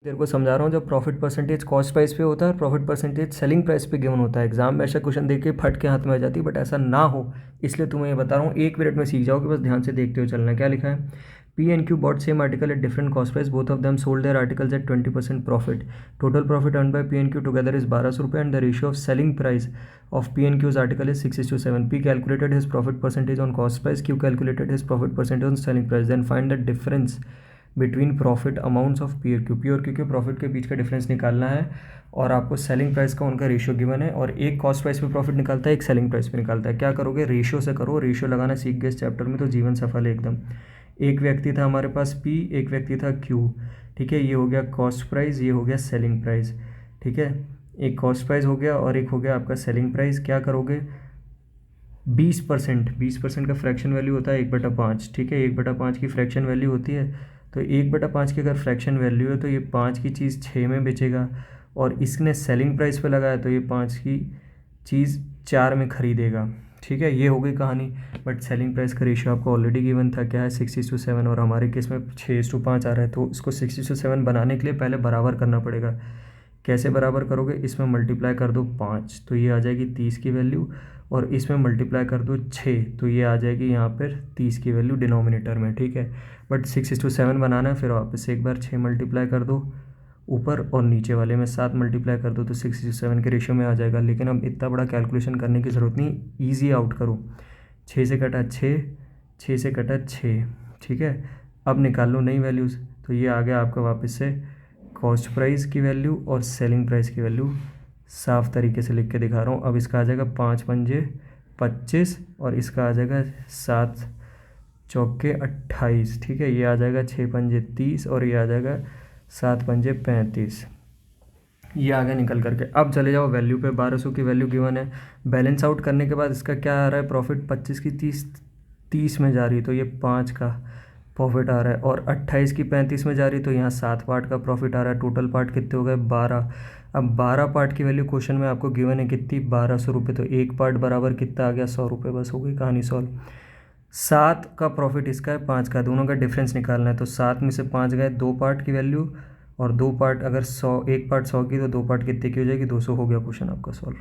तेरे को समझा रहा हूँ, जब प्रॉफिट परसेंटेज कॉस्ट प्राइस पे होता है, प्रॉफिट परसेंटेज सेलिंग प्राइस पे गिवन होता है। एग्जाम में ऐसा क्वेश्चन देख के फट के हाथ में आ जाती है, बट ऐसा ना हो इसलिए तुम्हें ये बता रहा हूँ, 1 मिनट में सीख जाओगे, बस ध्यान से देखते हुए चलना है। क्या लिखा है? P and Q bought same article at different cost price, both of them sold their articles at 20% profit. Total profit earn by P and Q together is 1200 रुपये and the ratio of selling price of P and Q's article is 6:7. P calculated his profit percentage on cost price. Q calculated his profit percentage on selling price. Then find the difference between profit amounts of P और Q. P और Q के profit के बीच का difference निकालना है और आपको selling price का उनका रेशियो गिवन है, और एक कॉस्ट प्राइस पे प्रॉफिट निकालता है, एक सेलिंग प्राइस पे निकालता है। क्या करोगे? रेशियो से करो। रेशियो लगाना सीख गए इस चैप्टर में तो जीवन सफल है एकदम। एक व्यक्ति था हमारे पास P, एक व्यक्ति था Q, ठीक है। ये हो गया कॉस्ट प्राइस, ये हो गया सेलिंग प्राइस, ठीक है। एक कॉस्ट प्राइस हो गया और एक हो गया आपका सेलिंग प्राइस। क्या करोगे? 20% का फ्रैक्शन वैल्यू होता है 1/5, ठीक है। 1/5 की फ्रैक्शन वैल्यू होती है, तो 1/5 की अगर फ्रैक्शन वैल्यू है तो ये 5 की चीज़ 6 में बेचेगा, और इसने सेलिंग प्राइस पे लगाया तो ये 5 की चीज़ 4 में खरीदेगा, ठीक है। ये हो गई कहानी। बट सेलिंग प्राइस का रेशियो आपको ऑलरेडी गिवन था, क्या है? 6:7, और हमारे केस में 6:5 आ रहा है, तो इसको 6:7 बनाने के लिए पहले बराबर करना पड़ेगा। कैसे बराबर करोगे? इसमें मल्टीप्लाई कर दो 5 तो ये आ जाएगी 30 की वैल्यू, और इसमें मल्टीप्लाई कर दो 6 तो ये आ जाएगी यहाँ पर 30 की वैल्यू डिनोमिनेटर में, ठीक है। बट 6:7 बनाना है, फिर वापस से एक बार 6 मल्टीप्लाई कर दो ऊपर, और नीचे वाले में 7 मल्टीप्लाई कर दो, तो 6:7 के रेशियो में आ जाएगा। लेकिन अब इतना बड़ा कैलकुलेशन करने की ज़रूरत नहीं, ईजी आउट करो। 6 से कटा 6, 6 से कटा 6, ठीक है। अब निकाल लो नई वैल्यूज़, तो ये आ गया आपका वापस से कॉस्ट प्राइस की वैल्यू और सेलिंग प्राइस की वैल्यू। साफ तरीके से लिख के दिखा रहा हूँ। अब इसका आ जाएगा 5 पंजे 25, और इसका आ जाएगा 7 चौके 28, ठीक है। ये आ जाएगा 6 पंजे 30, और ये आ जाएगा 7 पंजे 35। ये आ गया निकल करके। अब चले जाओ वैल्यू पे। 1200 की वैल्यू गिवन है। बैलेंस आउट करने के बाद इसका क्या आ रहा है? प्रॉफिट 25 की 30 में जा रही है, तो ये 5 का प्रॉफिट आ रहा है, और 28 की 35 में जा रही है, तो यहाँ 7 पार्ट का प्रॉफिट आ रहा है। टोटल पार्ट कितने हो गए? 12। अब 12 पार्ट की वैल्यू क्वेश्चन में आपको गिवन है कितनी? 1200 रुपये। तो एक पार्ट बराबर कितना आ गया? 100 रुपये। बस हो गई कहानी सॉल्व। 7 का प्रॉफिट इसका है, 5 का, दोनों का डिफरेंस निकालना है। तो 7 में से 5 गए, 2 पार्ट की वैल्यू, और 2 पार्ट अगर 100, एक पार्ट 100 की, तो 2 पार्ट कितने की हो जाएगी? 200। हो गया क्वेश्चन आपका सॉल्व।